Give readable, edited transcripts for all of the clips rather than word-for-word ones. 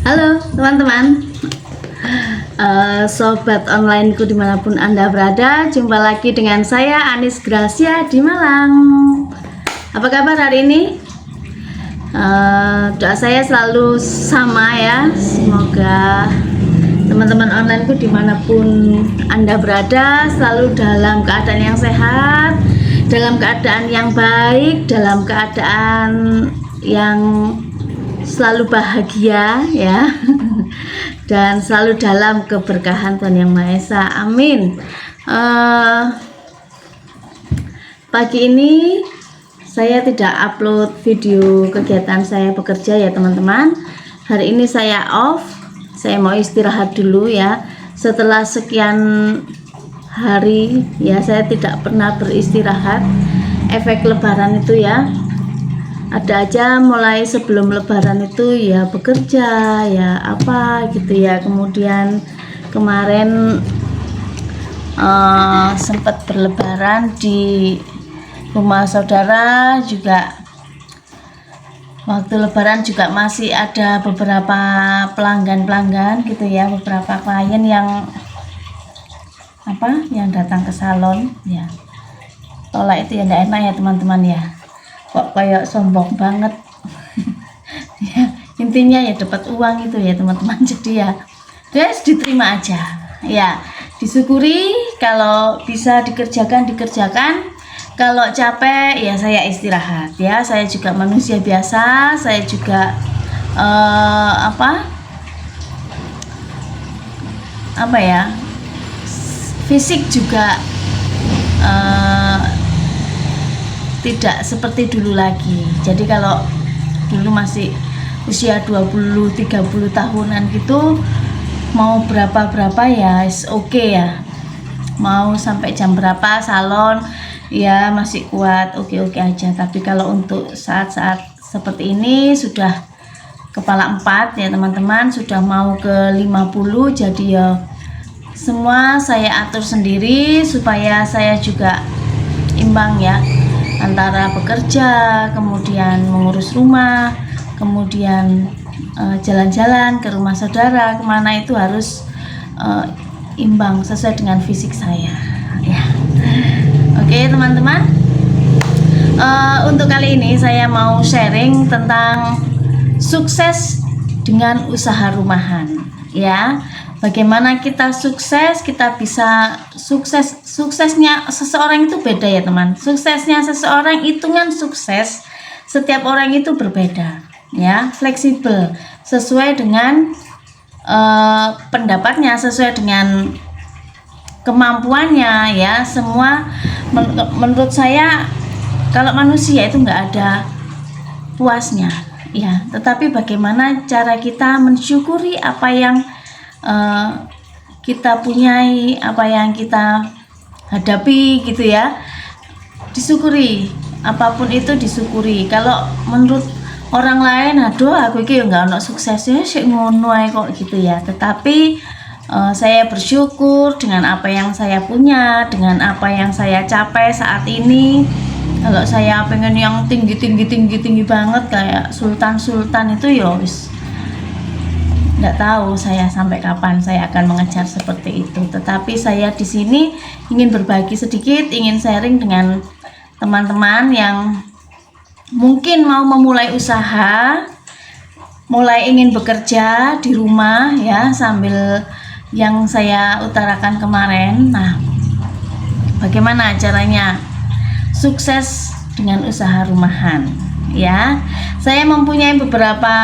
Halo teman-teman, sobat onlineku dimanapun Anda berada, jumpa lagi dengan saya Anis Gracia di Malang. Apa kabar hari ini? Doa saya selalu sama ya, semoga teman-teman onlineku dimanapun Anda berada selalu dalam keadaan yang sehat, dalam keadaan yang baik, dalam keadaan yang selalu bahagia ya, dan selalu dalam keberkahan Tuhan Yang Maha Esa. Amin. Pagi ini saya tidak upload video kegiatan saya bekerja ya teman-teman. Hari ini saya off, saya mau istirahat dulu ya. Setelah sekian hari ya saya tidak pernah beristirahat. Efek lebaran itu ya, ada aja mulai sebelum lebaran itu ya bekerja ya apa gitu ya. Kemudian kemarin sempat berlebaran di rumah saudara juga. Waktu lebaran juga masih ada beberapa pelanggan gitu ya, beberapa klien yang datang ke salon ya. Tolak itu ya enggak enak ya teman-teman ya, kok kayak sombong banget ya, intinya ya dapat uang itu ya teman-teman. Jadi ya guys, diterima aja ya, disyukuri. Kalau bisa dikerjakan, kalau capek ya saya istirahat ya. Saya juga manusia biasa, saya juga fisik juga tidak seperti dulu lagi. Jadi kalau dulu masih usia 20-30 tahunan gitu, mau berapa ya oke ya, mau sampai jam berapa salon ya masih kuat, oke aja. Tapi kalau untuk saat-saat seperti ini sudah kepala 4 ya teman-teman, sudah mau ke 50, jadi ya semua saya atur sendiri supaya saya juga imbang ya, antara bekerja, kemudian mengurus rumah, kemudian jalan-jalan ke rumah saudara, kemana itu harus imbang sesuai dengan fisik saya ya. Oke teman-teman, untuk kali ini saya mau sharing tentang sukses dengan usaha rumahan ya. Bagaimana kita sukses, kita bisa suksesnya seseorang itu beda ya teman. Suksesnya seseorang, hitungan sukses setiap orang itu berbeda ya, fleksibel sesuai dengan pendapatnya, sesuai dengan kemampuannya ya. Semua menurut saya kalau manusia itu nggak ada puasnya ya, tetapi bagaimana cara kita mensyukuri apa yang kita punyai, apa yang kita hadapi gitu ya, disyukuri. Apapun itu disyukuri. Kalau menurut orang lain, aduh aku iki nggak ono suksesnya sih ngono ae kok gitu ya, tetapi saya bersyukur dengan apa yang saya punya, dengan apa yang saya capai saat ini. Kalau saya pengen yang tinggi banget kayak sultan itu ya wis nggak tahu saya sampai kapan saya akan mengejar seperti itu. Tetapi saya di sini ingin berbagi sedikit, ingin sharing dengan teman-teman yang mungkin mau memulai usaha, mulai ingin bekerja di rumah ya, sambil yang saya utarakan kemarin. Nah, bagaimana caranya sukses dengan usaha rumahan ya? Saya mempunyai beberapa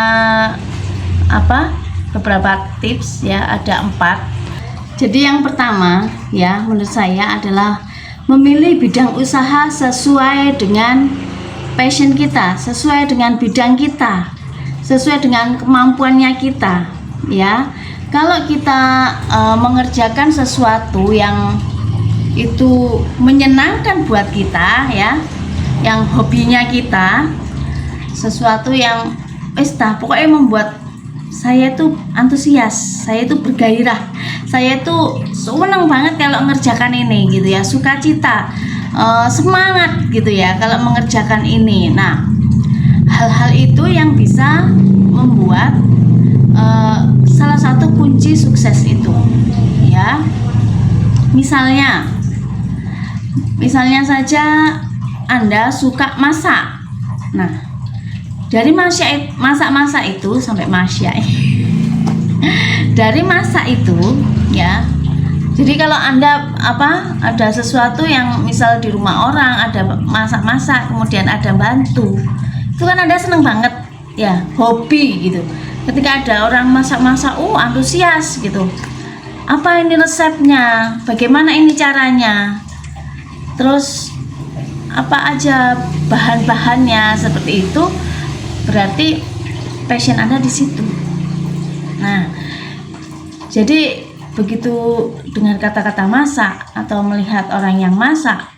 tips ya, ada 4. Jadi yang pertama ya, menurut saya adalah memilih bidang usaha sesuai dengan passion kita, sesuai dengan bidang kita, sesuai dengan kemampuannya kita ya. Kalau kita mengerjakan sesuatu yang itu menyenangkan buat kita ya, yang hobinya kita, sesuatu yang pokoknya membuat saya tuh antusias, saya tuh bergairah, saya tuh seneng banget kalau mengerjakan ini gitu ya, sukacita, semangat gitu ya kalau mengerjakan ini. Nah, hal-hal itu yang bisa membuat sukses itu, ya. Misalnya saja Anda suka masak. Nah, dari masak itu sampai dari masak itu, ya. Jadi kalau Anda ada sesuatu yang misal di rumah orang ada masak-masak, kemudian ada bantu, itu kan Anda seneng banget, ya, hobi gitu. Ketika ada orang masak-masak, antusias gitu. Apa ini resepnya? Bagaimana ini caranya? Terus apa aja bahan-bahannya, seperti itu. Berarti passion Anda di situ. Nah, jadi begitu dengar kata-kata masak atau melihat orang yang masak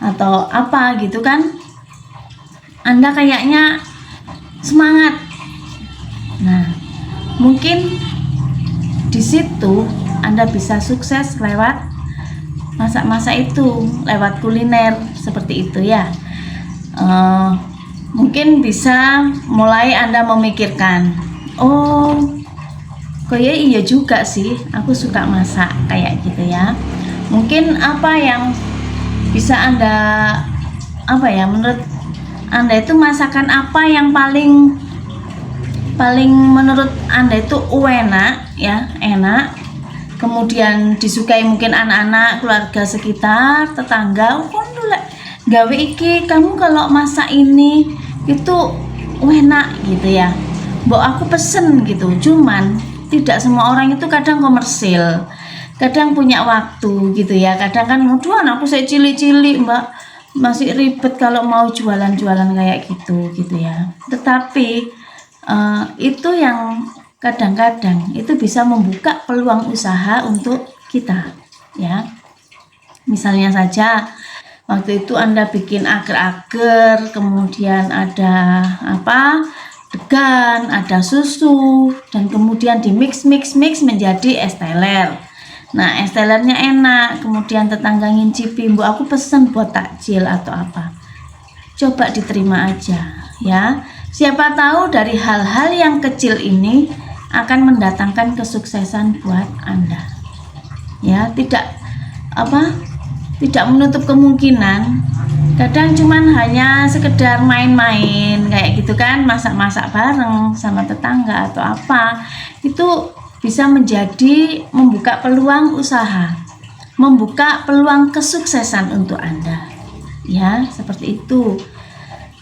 atau apa gitu kan, Anda kayaknya semangat. Nah, mungkin di situ Anda bisa sukses lewat masak-masak itu, lewat kuliner seperti itu, ya. Mungkin bisa mulai Anda memikirkan, kayak iya juga sih, aku suka masak kayak gitu, ya. Mungkin apa yang bisa Anda menurut Anda itu masakan apa yang paling menurut Anda itu enak, ya, enak. Kemudian disukai mungkin anak-anak, keluarga sekitar, tetangga. Gawe iki, kamu kalau masak ini itu enak gitu, ya. Mbok aku pesen gitu. Cuman tidak semua orang itu kadang komersil, kadang punya waktu gitu, ya. Kadang kan anakku saya cili-cili, Mbak, masih ribet kalau mau jualan-jualan kayak gitu, ya. Tetapi itu yang kadang-kadang itu bisa membuka peluang usaha untuk kita, ya. Misalnya saja waktu itu Anda bikin agar-agar, kemudian ada degan, ada susu, dan kemudian di mix menjadi es teler. Nah, es telernya enak, kemudian tetangga ngincipi, Mbak aku pesen buat takjil atau apa. Coba diterima aja, ya. Siapa tahu dari hal-hal yang kecil ini akan mendatangkan kesuksesan buat Anda, ya. Tidak menutup kemungkinan. Kadang cuman hanya sekedar main-main kayak gitu kan, masak-masak bareng sama tetangga atau apa, itu bisa membuka peluang usaha, membuka peluang kesuksesan untuk Anda, ya, seperti itu.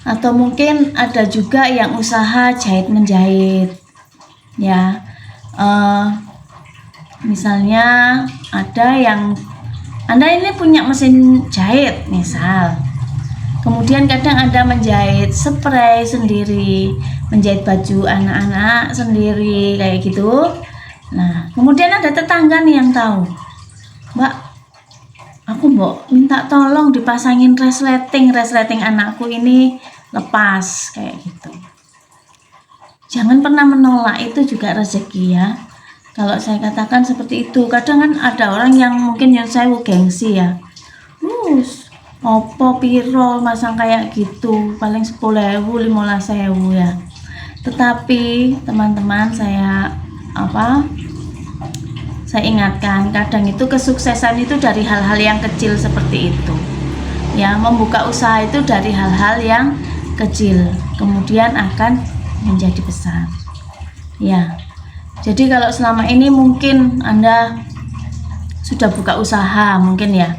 Atau mungkin ada juga yang usaha jahit menjahit, ya. Misalnya ada yang Anda ini punya mesin jahit misal, kemudian kadang Anda menjahit spray sendiri, menjahit baju anak-anak sendiri kayak gitu. Nah, kemudian ada tetangga nih yang tahu, Mbak, aku minta tolong dipasangin resleting anakku ini lepas kayak gitu. Jangan pernah menolak, itu juga rezeki, ya. Kalau saya katakan seperti itu, kadang kan ada orang yang mungkin yang saya gengsi, ya. Opo piro masang kayak gitu, paling 10.000, 15.000, ya. Tetapi teman-teman saya ingatkan, kadang itu kesuksesan itu dari hal-hal yang kecil seperti itu, ya. Membuka usaha itu dari hal-hal yang kecil, kemudian akan menjadi besar, ya. Jadi kalau selama ini mungkin Anda sudah buka usaha, mungkin, ya,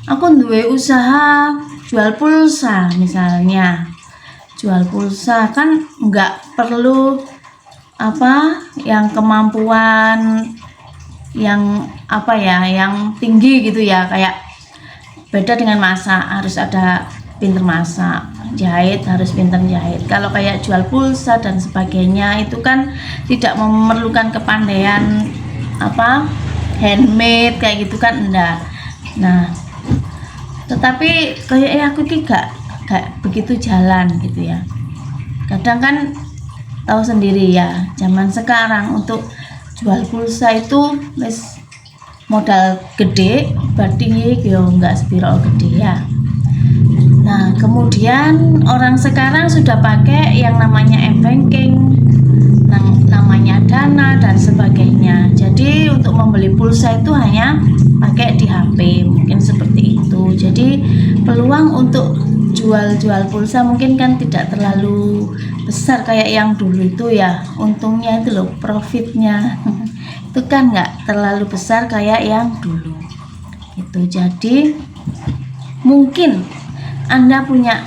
aku duwe usaha jual pulsa misalnya. Jual pulsa kan nggak perlu yang kemampuan yang yang tinggi gitu, ya. Kayak beda dengan masak, harus ada pinter masak, jahit harus pinter jahit. Kalau kayak jual pulsa dan sebagainya itu kan tidak memerlukan kepandaian handmade kayak gitu kan, enggak. Nah, tetapi kayak aku gak begitu jalan gitu, ya. Kadang kan tahu sendiri, ya, zaman sekarang untuk jual pulsa itu modal gede, berarti yo enggak spiro gede, ya. Nah, kemudian orang sekarang sudah pakai yang namanya m-banking, namanya Dana dan sebagainya. Jadi untuk pulsa itu hanya pakai di HP, mungkin seperti itu. Jadi peluang untuk jual pulsa mungkin kan tidak terlalu besar kayak yang dulu itu ya. Untungnya itu loh, profitnya itu kan nggak terlalu besar kayak yang dulu itu. Jadi mungkin Anda punya,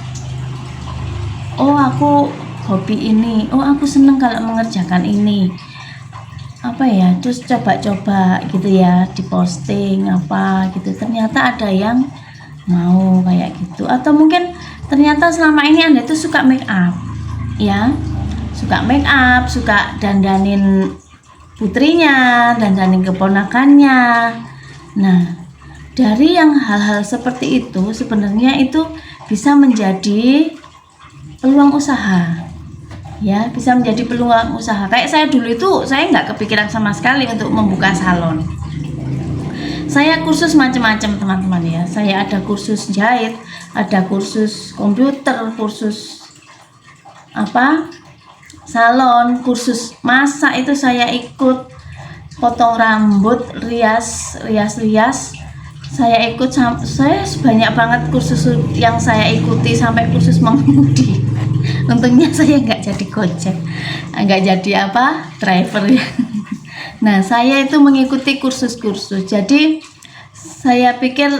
oh aku hobi ini, oh aku seneng kalau mengerjakan ini, apa ya, terus coba-coba gitu ya, diposting apa gitu, ternyata ada yang mau kayak gitu. Atau mungkin ternyata selama ini Anda tuh suka make up ya, suka make up, suka dandanin putrinya, dandanin keponakannya. Nah, dari yang hal-hal seperti itu sebenarnya itu bisa menjadi peluang usaha ya, bisa menjadi peluang usaha. Kayak saya dulu itu saya nggak kepikiran sama sekali untuk membuka salon. Saya kursus macam-macam teman-teman ya, saya ada kursus jahit, ada kursus komputer, kursus apa salon, kursus masak itu saya ikut, potong rambut, rias saya ikut. Saya banyak banget kursus yang saya ikuti, sampai kursus mengemudi. Untungnya saya nggak jadi gojek, nggak jadi driver ya. Nah, saya itu mengikuti kursus-kursus. Jadi saya pikir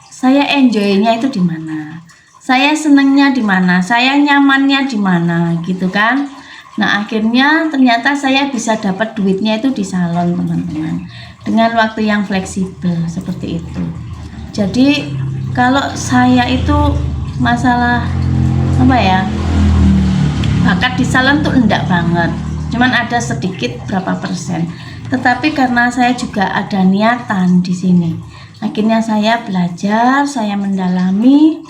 saya enjoy-nya itu di mana, saya senengnya di mana, saya nyamannya di mana gitu kan. Nah, akhirnya ternyata saya bisa dapat duitnya itu di salon teman-teman, dengan waktu yang fleksibel seperti itu. Jadi kalau saya itu masalah apa ya, bakat di salon tuh enggak banget, cuman ada sedikit berapa persen. Tetapi karena saya juga ada niatan di sini, akhirnya saya belajar, saya mendalami,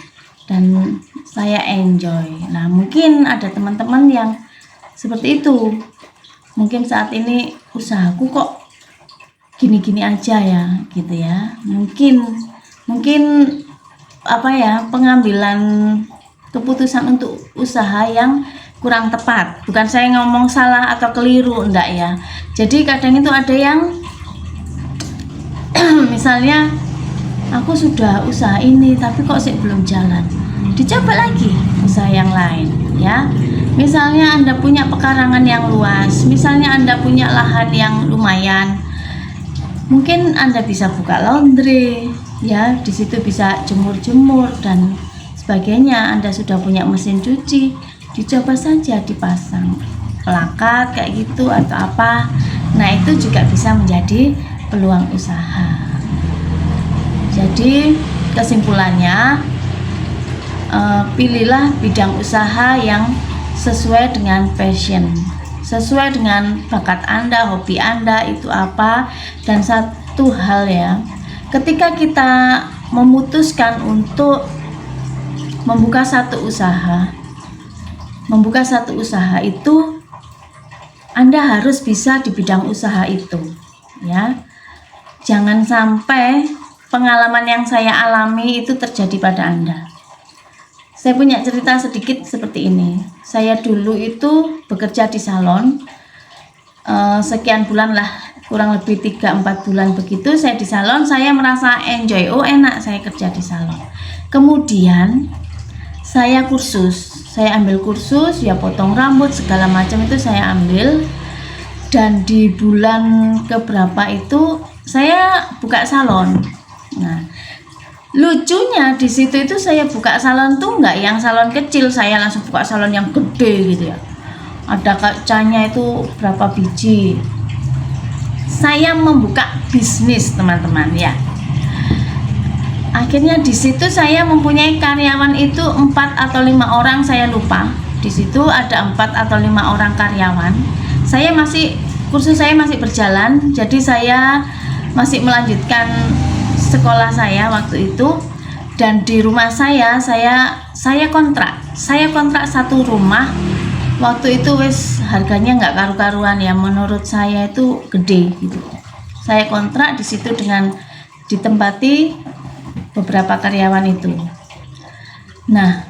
dan saya enjoy. Nah, mungkin ada teman-teman yang seperti itu. Mungkin saat ini usahaku kok gini-gini aja ya, gitu ya. Mungkin apa ya, pengambilan keputusan untuk usaha yang kurang tepat. Bukan saya ngomong salah atau keliru, enggak ya. Jadi kadang itu ada yang misalnya aku sudah usaha ini tapi kok sih belum jalan, dicoba lagi usaha yang lain ya. Misalnya Anda punya pekarangan yang luas, misalnya Anda punya lahan yang lumayan, mungkin Anda bisa buka laundry ya, di situ bisa jemur-jemur dan sebagainya. Anda sudah punya mesin cuci, dicoba saja dipasang plakat kayak gitu atau apa. Nah, itu juga bisa menjadi peluang usaha. Jadi kesimpulannya, pilihlah bidang usaha yang sesuai dengan passion, sesuai dengan bakat Anda, hobi Anda itu apa. Dan satu hal ya, ketika kita memutuskan untuk membuka satu usaha itu, Anda harus bisa di bidang usaha itu ya. Jangan sampai pengalaman yang saya alami itu terjadi pada Anda. Saya punya cerita sedikit seperti ini. Saya dulu itu bekerja di salon, sekian bulan lah, kurang lebih 3-4 bulan begitu saya di salon. Saya merasa enjoy, oh enak saya kerja di salon. Kemudian saya ambil kursus ya, potong rambut segala macam itu saya ambil. Dan di bulan keberapa itu saya buka salon. Nah, lucunya di situ itu saya buka salon tuh nggak yang salon kecil, saya langsung buka salon yang gede gitu ya. Ada kacanya itu berapa biji. Saya membuka bisnis teman-teman ya. Akhirnya di situ saya mempunyai karyawan itu 4 atau 5 orang, saya lupa. Di situ ada 4 atau 5 orang karyawan. Kursus saya masih berjalan, jadi saya masih melanjutkan sekolah saya waktu itu. Dan di rumah saya kontrak satu rumah. Waktu itu harganya nggak karu-karuan ya, menurut saya itu gede gitu. Saya kontrak di situ dengan ditempati beberapa karyawan itu. Nah,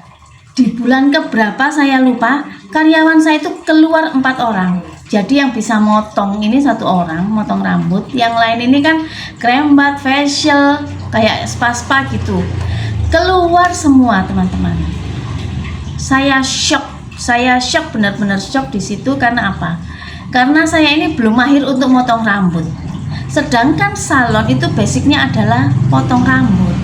di bulan keberapa saya lupa, karyawan saya itu keluar 4 orang. Jadi yang bisa motong ini satu orang, motong rambut. Yang lain ini kan krembat, facial, kayak spa-spa gitu. Keluar semua teman-teman. Saya shock, benar-benar shock di situ. Karena apa? Karena saya ini belum mahir untuk motong rambut. Sedangkan salon itu basicnya adalah potong rambut.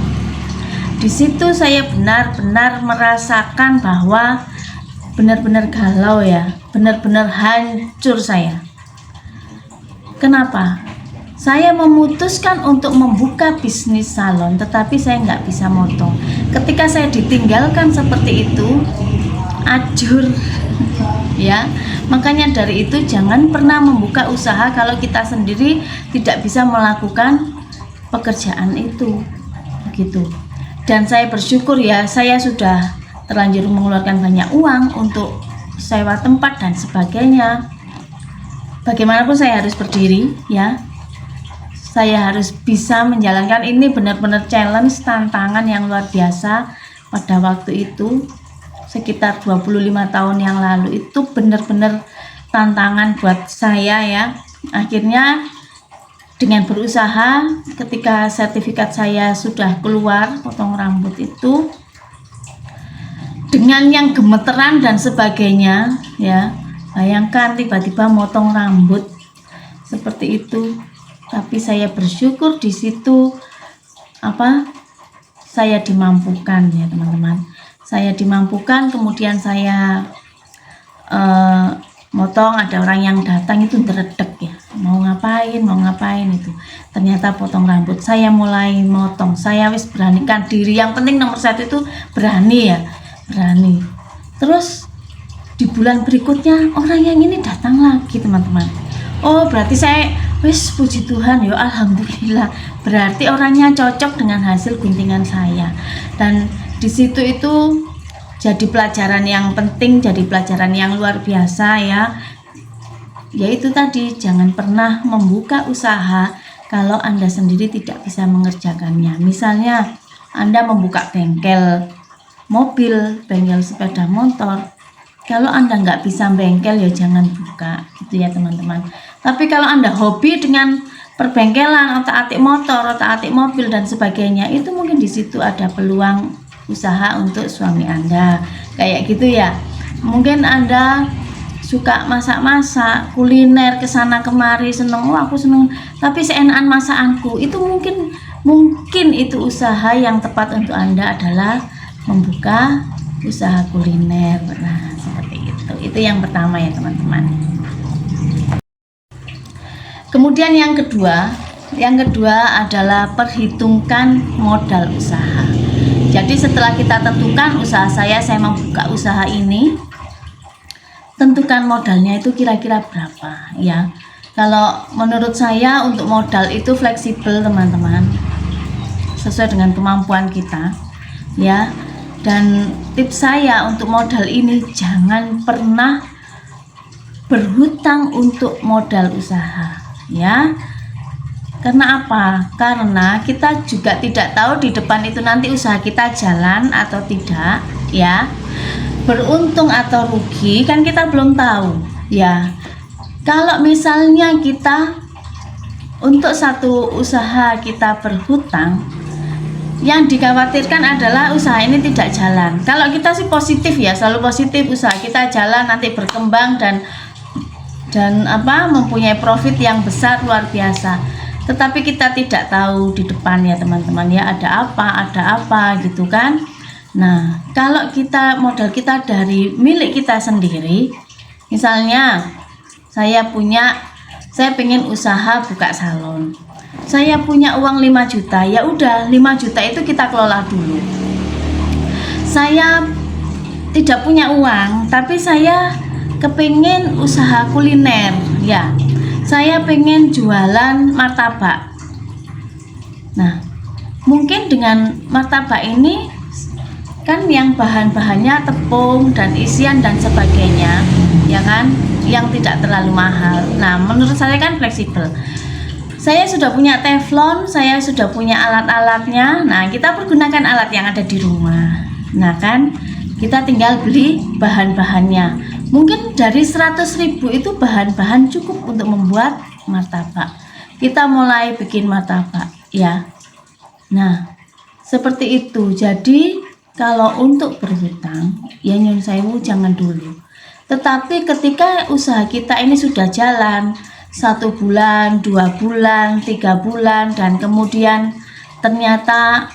Di situ saya benar-benar merasakan bahwa benar-benar galau ya, benar-benar hancur saya. Kenapa? Saya memutuskan untuk membuka bisnis salon, tetapi saya nggak bisa motong. Ketika saya ditinggalkan seperti itu, ajur ya. Makanya dari itu jangan pernah membuka usaha kalau kita sendiri tidak bisa melakukan pekerjaan itu, begitu. Dan saya bersyukur ya, saya sudah terlanjur mengeluarkan banyak uang untuk sewa tempat dan sebagainya. Bagaimanapun saya harus berdiri ya. Saya harus bisa menjalankan ini, benar-benar challenge, tantangan yang luar biasa pada waktu itu. Sekitar 25 tahun yang lalu itu benar-benar tantangan buat saya ya. Akhirnya dengan berusaha, ketika sertifikat saya sudah keluar potong rambut itu, dengan yang gemeteran dan sebagainya ya, bayangkan tiba-tiba motong rambut seperti itu. Tapi saya bersyukur di situ saya dimampukan ya teman-teman. Saya dimampukan, kemudian saya motong, ada orang yang datang itu deredek ya, mau ngapain itu, ternyata potong rambut. Saya mulai motong, saya wis beranikan diri, yang penting nomor satu itu berani ya, berani. Terus di bulan berikutnya orang yang ini datang lagi teman-teman. Oh berarti saya wis, puji Tuhan ya, alhamdulillah, berarti orangnya cocok dengan hasil guntingan saya. Dan di situ itu jadi pelajaran yang penting, jadi pelajaran yang luar biasa ya. Yaitu tadi, jangan pernah membuka usaha kalau Anda sendiri tidak bisa mengerjakannya. Misalnya Anda membuka bengkel mobil, bengkel sepeda motor. Kalau Anda nggak bisa bengkel ya jangan buka gitu ya teman-teman. Tapi kalau Anda hobi dengan perbengkelan, otak-atik motor, otak-atik mobil dan sebagainya, itu mungkin di situ ada peluang usaha untuk suami Anda kayak gitu ya. Mungkin Anda suka masak-masak, kuliner, kesana kemari, seneng, oh aku seneng, tapi seenakan masakanku, itu mungkin itu usaha yang tepat untuk Anda adalah membuka usaha kuliner. Nah seperti itu yang pertama ya teman-teman. Kemudian yang kedua adalah perhitungkan modal usaha. Jadi setelah kita tentukan usaha saya membuka usaha ini, tentukan modalnya itu kira-kira berapa ya. Kalau menurut saya untuk modal itu fleksibel teman-teman, sesuai dengan kemampuan kita ya. Dan tips saya untuk modal ini, jangan pernah berhutang untuk modal usaha ya. Karena apa? Karena kita juga tidak tahu di depan itu nanti usaha kita jalan atau tidak ya, beruntung atau rugi kan kita belum tahu ya. Kalau misalnya kita untuk satu usaha kita berhutang, yang dikhawatirkan adalah usaha ini tidak jalan. Kalau kita sih positif ya, selalu positif, usaha kita jalan, nanti berkembang dan mempunyai profit yang besar luar biasa. Tetapi kita tidak tahu di depan ya teman-teman ya, ada apa gitu kan. Nah kalau modal kita dari milik kita sendiri, misalnya saya pengen usaha buka salon, saya punya uang 5 juta, ya udah 5 juta itu kita kelola dulu. Saya tidak punya uang tapi saya kepingin usaha kuliner ya, saya pengen jualan martabak. Nah mungkin dengan martabak ini kan yang bahan-bahannya tepung dan isian dan sebagainya ya kan, yang tidak terlalu mahal. Nah menurut saya kan fleksibel. Saya sudah punya teflon, saya sudah punya alat-alatnya. Nah kita pergunakan alat yang ada di rumah. Nah kan kita tinggal beli bahan-bahannya. Mungkin dari 100.000 itu bahan-bahan cukup untuk membuat martabak. Kita mulai bikin martabak ya. Nah, seperti itu. Jadi kalau untuk berhutang ya nyun sewu jangan dulu. Tetapi ketika usaha kita ini sudah jalan 1 bulan, 2 bulan, 3 bulan, dan kemudian ternyata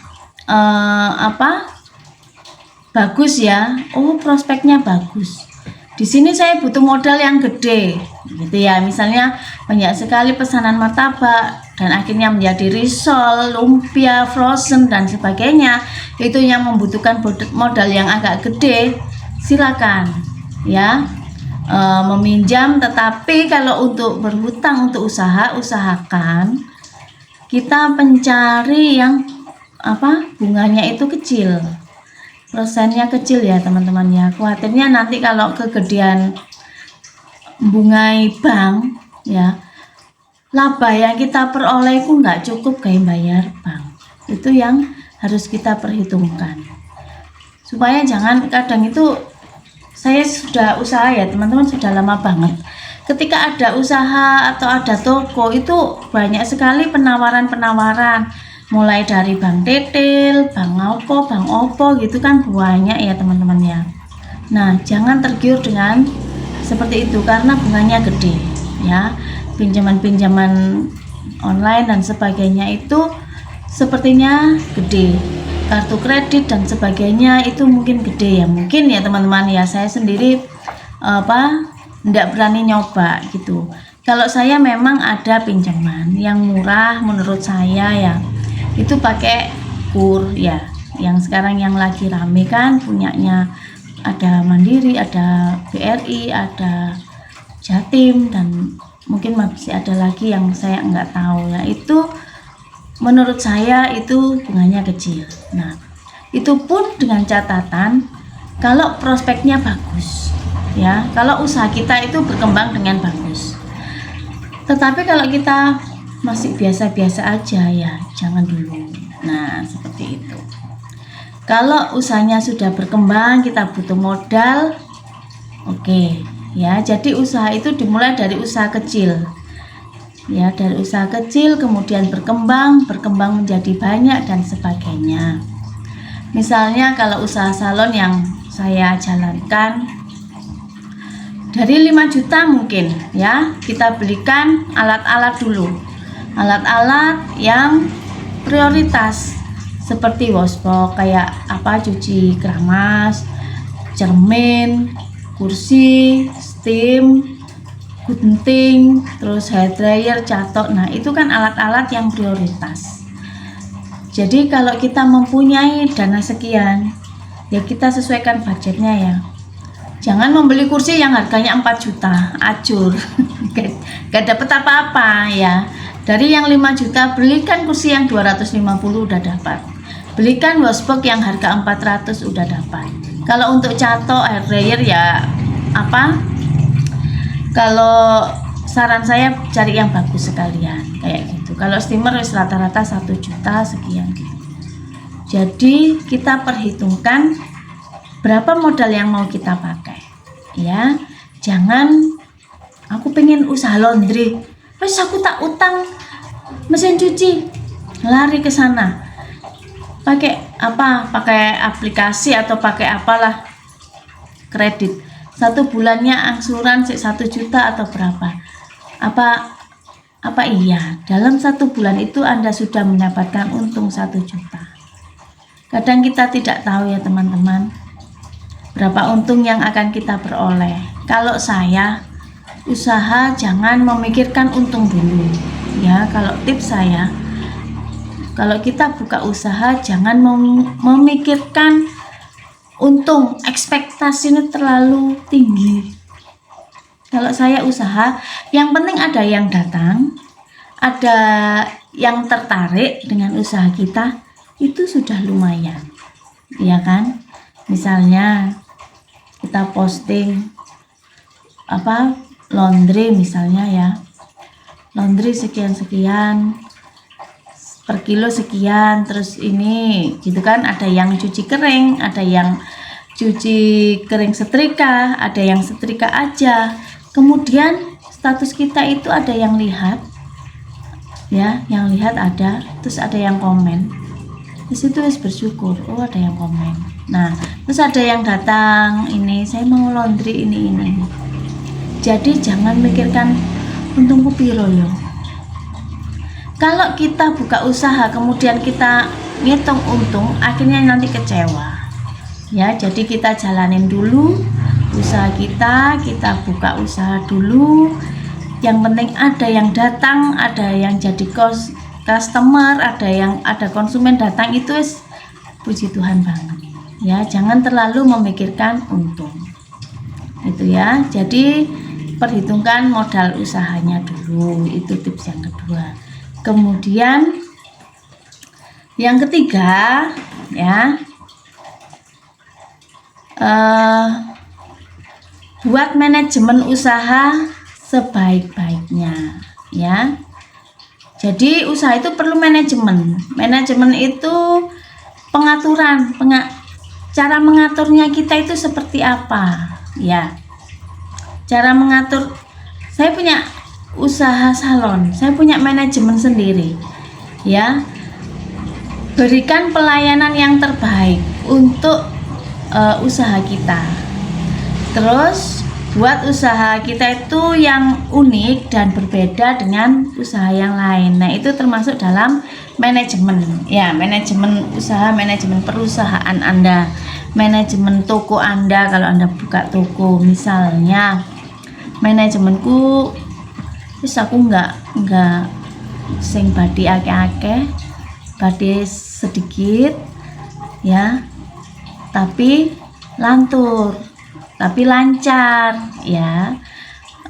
bagus ya, prospeknya bagus. Di sini saya butuh modal yang gede, gitu ya. Misalnya banyak sekali pesanan martabak dan akhirnya menjadi risol, lumpia, frozen dan sebagainya. Itu yang membutuhkan modal yang agak gede. Silakan ya. Meminjam, tetapi kalau untuk berhutang untuk usaha, usahakan kita mencari yang bunganya itu kecil, persennya kecil ya teman-teman ya. Khawatirnya nanti kalau kegedean bungai bank ya, laba yang kita peroleh itu nggak cukup kayak bayar bank. Itu yang harus kita perhitungkan supaya jangan, kadang itu saya sudah usaha ya teman-teman, sudah lama banget. Ketika ada usaha atau ada toko itu banyak sekali penawaran-penawaran, mulai dari bank tetel, bank opo gitu kan, banyak ya teman-teman ya. Nah, jangan tergiur dengan seperti itu karena bunganya gede ya. Pinjaman-pinjaman online dan sebagainya itu sepertinya gede. Kartu kredit dan sebagainya itu mungkin gede ya, mungkin ya teman-teman ya. Saya sendiri tidak berani nyoba gitu. Kalau saya memang ada pinjaman yang murah menurut saya ya, itu pakai KUR ya, yang sekarang yang lagi rame kan, punyanya ada Mandiri, ada BRI, ada Jatim, dan mungkin masih ada lagi yang saya nggak tahu ya. Itu menurut saya itu bunganya kecil. Nah, itu pun dengan catatan kalau prospeknya bagus ya, kalau usaha kita itu berkembang dengan bagus. Tetapi kalau kita masih biasa-biasa aja ya, jangan dulu. Nah, seperti itu. Kalau usahanya sudah berkembang, kita butuh modal, oke ya. Jadi usaha itu dimulai dari usaha kecil ya, dari usaha kecil kemudian berkembang menjadi banyak dan sebagainya. Misalnya kalau usaha salon yang saya jalankan, dari 5 juta mungkin ya, kita belikan alat-alat dulu, alat-alat yang prioritas seperti washbox, kayak cuci keramas, cermin, kursi, steam, gunting, terus hair dryer, catok. Nah, itu kan alat-alat yang prioritas. Jadi kalau kita mempunyai dana sekian ya, kita sesuaikan budgetnya ya. Jangan membeli kursi yang harganya 4 juta, acur. Gak dapet apa-apa ya. Dari yang 5 juta, belikan kursi yang 250 udah dapat. Belikan washbox yang harga 400 udah dapat. Kalau untuk catok, hair dryer ya kalau saran saya cari yang bagus sekalian kayak gitu. Kalau steamer rata-rata 1 juta sekian gitu. Jadi kita perhitungkan berapa modal yang mau kita pakai ya. Jangan aku pengen usaha laundry, wes aku tak utang mesin cuci, lari ke sana pakai aplikasi atau pakai apalah kredit. 1 bulannya angsuran 1 juta atau berapa? Iya, dalam 1 bulan itu Anda sudah mendapatkan untung 1 juta. Kadang kita tidak tahu ya teman-teman, berapa untung yang akan kita peroleh. Kalau saya usaha jangan memikirkan untung dulu ya. Kalau tips saya, kalau kita buka usaha jangan memikirkan untung, ekspektasinya terlalu tinggi. Kalau saya usaha, yang penting ada yang datang, ada yang tertarik dengan usaha kita, itu sudah lumayan, ya kan? Misalnya kita posting laundry misalnya ya, laundry sekian-sekian per kilo sekian, terus ini gitu kan, ada yang cuci kering, ada yang cuci kering setrika, ada yang setrika aja. Kemudian status kita itu ada yang lihat, ya, yang lihat ada, terus ada yang komen. Di situ wis bersyukur, oh ada yang komen. Nah, terus ada yang datang, ini saya mau laundry ini. Jadi jangan mikirkan untungku piro yo. Kalau kita buka usaha kemudian kita ngitung untung, akhirnya nanti kecewa. Ya, jadi kita jalanin dulu usaha kita buka usaha dulu. Yang penting ada yang datang, ada yang jadi customer, ada konsumen datang, itu puji Tuhan banget. Ya, jangan terlalu memikirkan untung. Itu ya. Jadi perhitungkan modal usahanya dulu. Itu tips yang kedua. Kemudian yang ketiga, ya, buat manajemen usaha sebaik-baiknya, ya. Jadi usaha itu perlu manajemen. Manajemen itu pengaturan, cara mengaturnya kita itu seperti apa, ya. Cara mengatur, saya punya usaha salon, saya punya manajemen sendiri, ya. Berikan pelayanan yang terbaik untuk usaha kita. Terus buat usaha kita itu yang unik dan berbeda dengan usaha yang lain. Nah, itu termasuk dalam manajemen, ya. Manajemen usaha, manajemen perusahaan Anda, manajemen toko Anda kalau Anda buka toko. Misalnya manajemenku, terus aku nggak sing badi akeh-akeh, badi sedikit, ya, tapi tapi lancar, ya.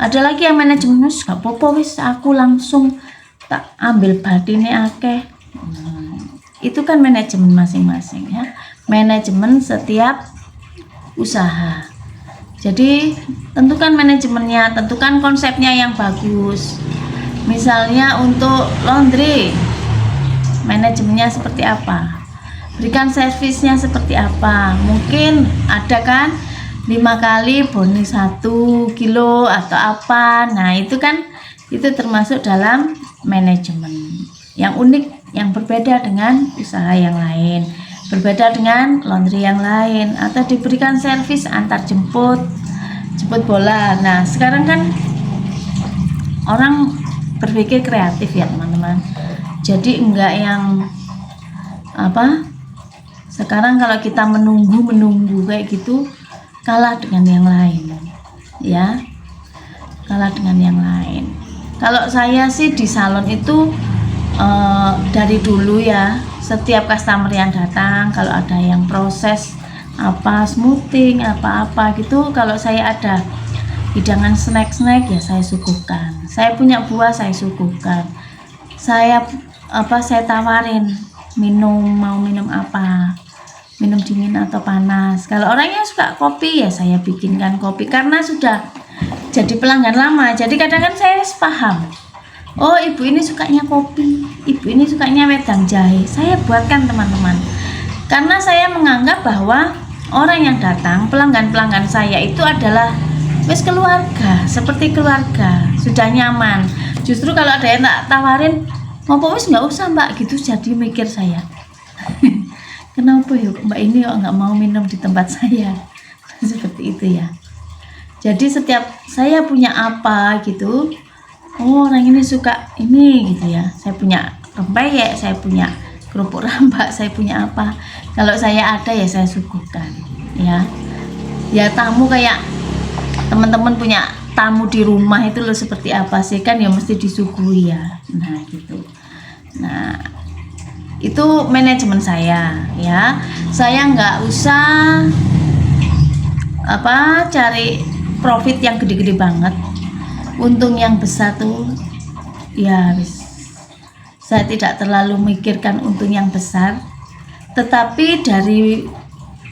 Ada lagi yang manajemen gak apa-apa wis, aku langsung tak ambil badine akeh. Itu kan manajemen masing-masing, ya. Manajemen setiap usaha. Jadi tentukan manajemennya, tentukan konsepnya yang bagus. Misalnya untuk laundry, manajemennya seperti apa? Berikan servisnya seperti apa? Mungkin ada kan 5 kali bonus 1 kilo atau apa. Nah, itu kan termasuk dalam manajemen yang unik, yang berbeda dengan usaha yang lain, berbeda dengan laundry yang lain, atau diberikan servis antar jemput bola. Nah, sekarang kan orang berpikir kreatif, ya teman-teman. Jadi enggak yang sekarang kalau kita menunggu kayak gitu, kalah dengan yang lain, ya, kalah dengan yang lain. Kalau saya sih di salon itu dari dulu, ya, setiap customer yang datang, kalau ada yang proses smoothing apa gitu, kalau saya ada hidangan snack ya saya suguhkan. Saya punya buah, saya suguhkan. Saya tawarin mau minum apa, minum dingin atau panas. Kalau orangnya suka kopi, ya saya bikinkan kopi, karena sudah jadi pelanggan lama. Jadi kadang kan saya paham, oh ibu ini sukanya kopi, ibu ini sukanya wedang jahe, saya buatkan teman-teman. Karena saya menganggap bahwa orang yang datang, pelanggan saya itu adalah wis keluarga, seperti keluarga, sudah nyaman. Justru kalau ada yang tak tawarin, ngopo wis nggak usah mbak, gitu. Jadi mikir saya, kenapa yuk mbak ini kok nggak mau minum di tempat saya? Seperti itu, ya. Jadi setiap saya punya apa gitu, oh orang ini suka ini gitu, ya. Saya punya rempeyek, saya punya kerupuk rambak, saya punya apa. Kalau saya ada, ya saya suguhkan, ya. Ya tamu, kayak teman-teman punya tamu di rumah itu loh, seperti apa sih, kan ya mesti disuguhi, ya. Nah gitu. Nah, itu manajemen saya, ya. Saya nggak usah cari profit yang gede-gede banget, untung yang besar tuh, ya saya tidak terlalu mikirkan untung yang besar. Tetapi dari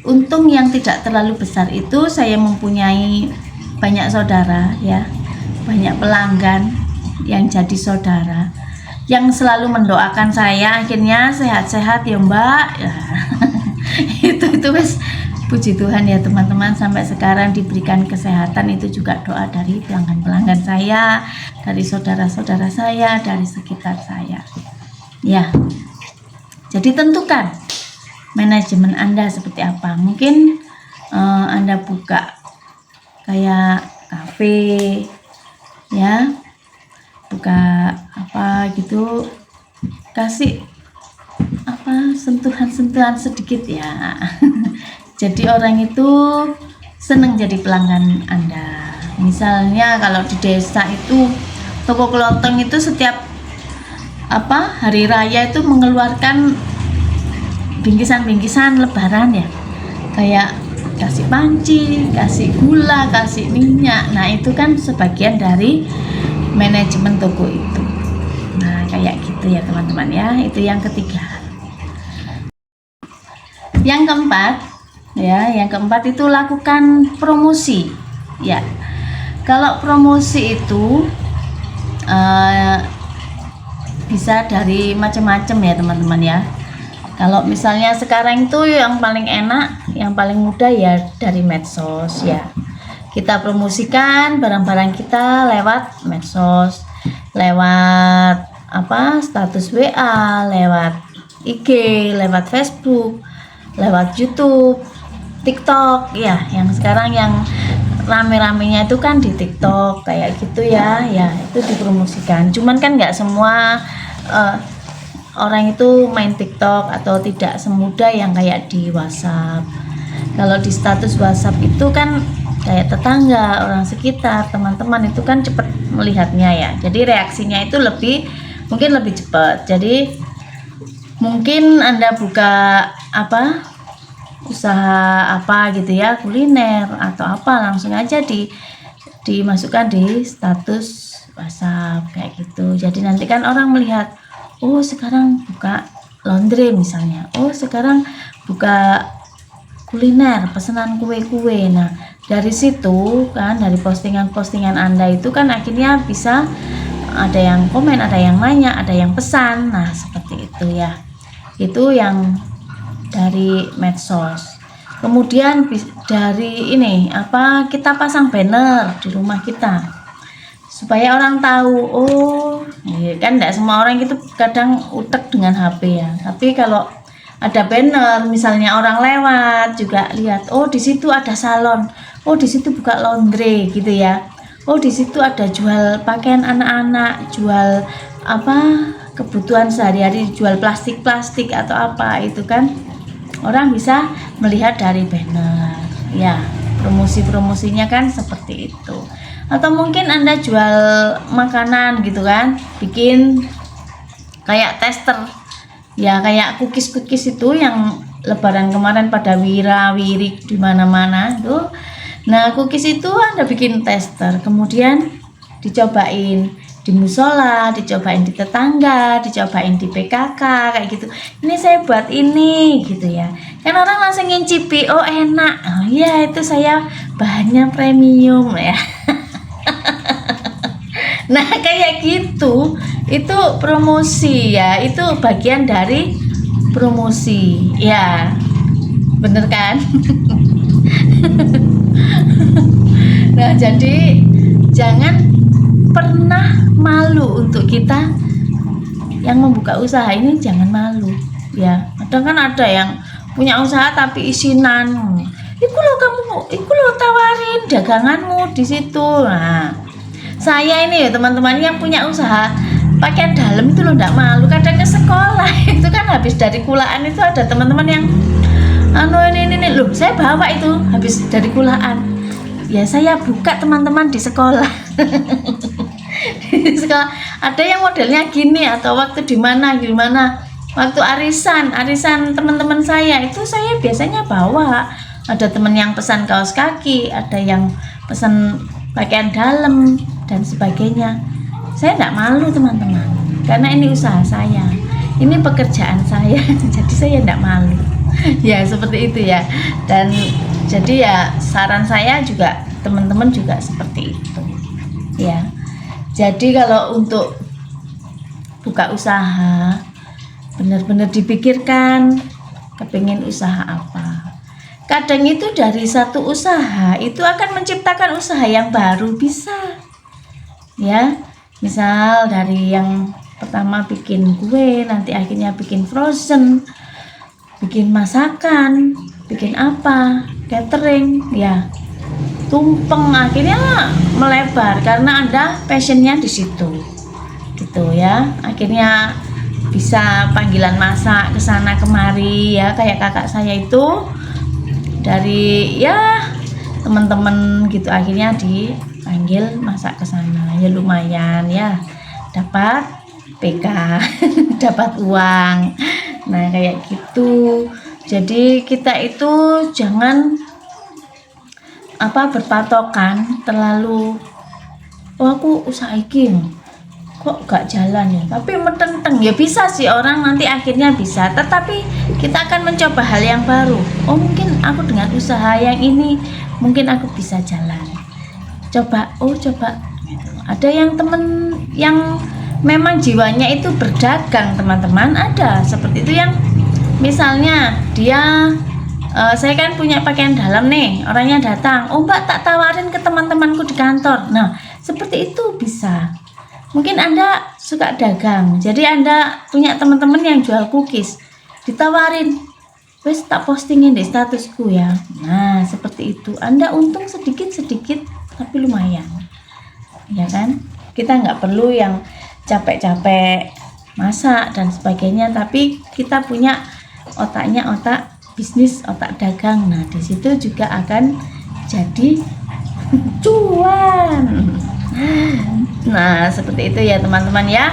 untung yang tidak terlalu besar itu, saya mempunyai banyak saudara, ya, banyak pelanggan yang jadi saudara, yang selalu mendoakan saya akhirnya sehat-sehat ya mbak, ya. itu wis Puji Tuhan ya teman-teman, sampai sekarang diberikan kesehatan, itu juga doa dari pelanggan-pelanggan saya, dari saudara-saudara saya, dari sekitar saya. Ya, jadi tentukan manajemen Anda seperti apa. Mungkin Anda buka kayak kafe, ya, buka apa gitu, kasih apa sentuhan-sentuhan sedikit ya. Jadi orang itu senang jadi pelanggan Anda. Misalnya kalau di desa itu toko kelontong itu setiap hari raya itu mengeluarkan bingkisan-bingkisan lebaran ya, kayak kasih panci, kasih gula, kasih minyak. Nah itu kan sebagian dari manajemen toko itu. Nah kayak gitu ya teman-teman ya. Itu yang ketiga. Yang keempat itu lakukan promosi ya. Kalau promosi itu bisa dari macam-macam ya teman-teman ya. Kalau misalnya sekarang itu yang paling enak, yang paling mudah ya dari medsos ya. Kita promosikan barang-barang kita lewat medsos, lewat status WA, lewat IG, lewat Facebook, lewat YouTube, TikTok ya. Yang sekarang yang rame-ramenya itu kan di TikTok kayak gitu ya. Ya itu dipromosikan. Cuman kan nggak semua orang itu main TikTok, atau tidak semudah yang kayak di WhatsApp. Kalau di status WhatsApp itu kan kayak tetangga, orang sekitar, teman-teman itu kan cepat melihatnya ya. Jadi reaksinya itu mungkin lebih cepat. Jadi mungkin Anda buka usaha gitu ya, kuliner atau langsung aja dimasukkan di status WhatsApp kayak gitu. Jadi nanti kan orang melihat, oh sekarang buka laundry misalnya, oh sekarang buka kuliner, pesanan kue-kue. Nah dari situ kan, dari postingan-postingan Anda itu kan akhirnya bisa ada yang komen, ada yang nanya, ada yang pesan. Nah seperti itu ya. Itu yang dari medsos. Kemudian dari kita pasang banner di rumah kita supaya orang tahu. Oh ya kan, tidak semua orang itu kadang utek dengan HP ya. Tapi kalau ada banner, misalnya orang lewat juga lihat, oh di situ ada salon, oh di situ buka laundry gitu ya, oh di situ ada jual pakaian anak-anak, jual kebutuhan sehari-hari, jual plastik atau itu kan orang bisa melihat dari banner ya. Promosinya kan seperti itu. Atau mungkin Anda jual makanan gitu kan, bikin kayak tester ya, kayak cookies itu yang lebaran kemarin pada wira-wiri di mana-mana tuh. Nah cookies itu Anda bikin tester, kemudian dicobain di musola, dicobain di tetangga, dicobain di PKK kayak gitu. Ini saya buat ini gitu ya. Kan orang langsung ngincipi, oh enak, oh ya itu saya bahannya premium ya. Nah kayak gitu, itu promosi ya, itu bagian dari promosi ya, bener kan? Nah jadi jangan pernah malu untuk kita yang membuka usaha ini, jangan malu ya. Kadang kan ada yang punya usaha tapi isinan, iku lo tawarin daganganmu di situ. Nah saya ini ya teman-teman yang punya usaha pakaian dalam itu lo ndak malu. Kadang ke sekolah itu kan habis dari kulaan itu ada teman-teman yang ini loh, saya bawa itu habis dari kulaan ya, saya buka teman-teman di sekolah. Di sekolah ada yang modelnya gini, atau waktu di mana waktu arisan teman-teman saya itu saya biasanya bawa. Ada teman yang pesan kaos kaki, ada yang pesan pakaian dalam dan sebagainya. Saya tidak malu teman-teman, karena ini usaha saya, ini pekerjaan saya. Jadi saya tidak malu ya, seperti itu ya. Dan jadi ya saran saya juga teman-teman juga seperti itu ya. Jadi kalau untuk buka usaha benar-benar dipikirkan kepingin usaha apa. kadang itu dari satu usaha itu akan menciptakan usaha yang baru, bisa ya. Misal dari yang pertama bikin kue, nanti akhirnya bikin frozen, bikin masakan, bikin apa, catering ya, tumpeng, akhirnya melebar karena ada passionnya di situ gitu ya. Akhirnya bisa panggilan masak ke sana kemari ya, kayak kakak saya itu dari ya teman-teman gitu, akhirnya dipanggil masak ke sana ya, lumayan ya, dapat PK dapat uang. Nah kayak gitu. Jadi kita itu jangan berpatokan terlalu, oh aku usaha iki kok gak jalan ya, tapi metenteng ya, bisa sih orang nanti akhirnya bisa, tetapi kita akan mencoba hal yang baru. Oh mungkin aku dengan usaha yang ini mungkin aku bisa jalan, coba ada yang temen yang memang jiwanya itu berdagang, teman-teman, ada seperti itu yang misalnya dia saya kan punya pakaian dalam nih, orangnya datang, oh mbak tak tawarin ke teman-temanku di kantor. Nah seperti itu bisa. Mungkin Anda suka dagang, jadi Anda punya teman-teman yang jual cookies, ditawarin, wes tak postingin di statusku ya. Nah seperti itu, Anda untung sedikit-sedikit tapi lumayan, ya kan. Kita nggak perlu yang capek-capek masak dan sebagainya, tapi kita punya otaknya, otak bisnis, otak dagang. Nah di situ juga akan jadi cuan. Nah seperti itu ya teman-teman ya.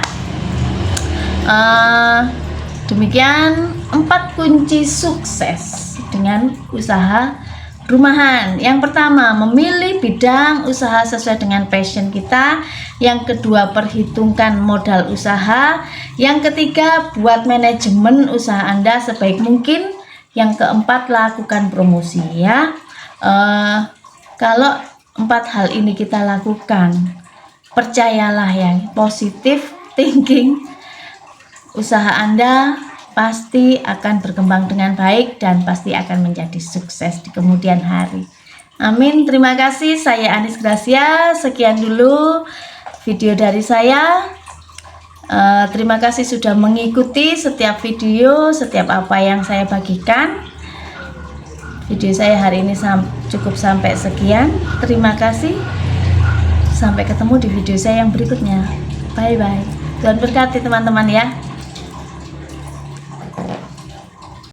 Demikian 4 kunci sukses dengan usaha rumahan. Yang pertama, memilih bidang usaha sesuai dengan passion kita. Yang kedua, perhitungkan modal usaha. Yang ketiga, buat manajemen usaha Anda sebaik mungkin. Yang keempat, lakukan promosi ya. Kalau 4 hal ini kita lakukan, percayalah ya, positive thinking, usaha Anda pasti akan berkembang dengan baik dan pasti akan menjadi sukses di kemudian hari. Amin. Terima kasih. Saya Anis Gracia. Sekian dulu video dari saya. Terima kasih sudah mengikuti setiap video, setiap apa yang saya bagikan. Video saya hari ini cukup sampai sekian. Terima kasih. Sampai ketemu di video saya yang berikutnya. Bye bye. Tuhan berkati teman-teman ya.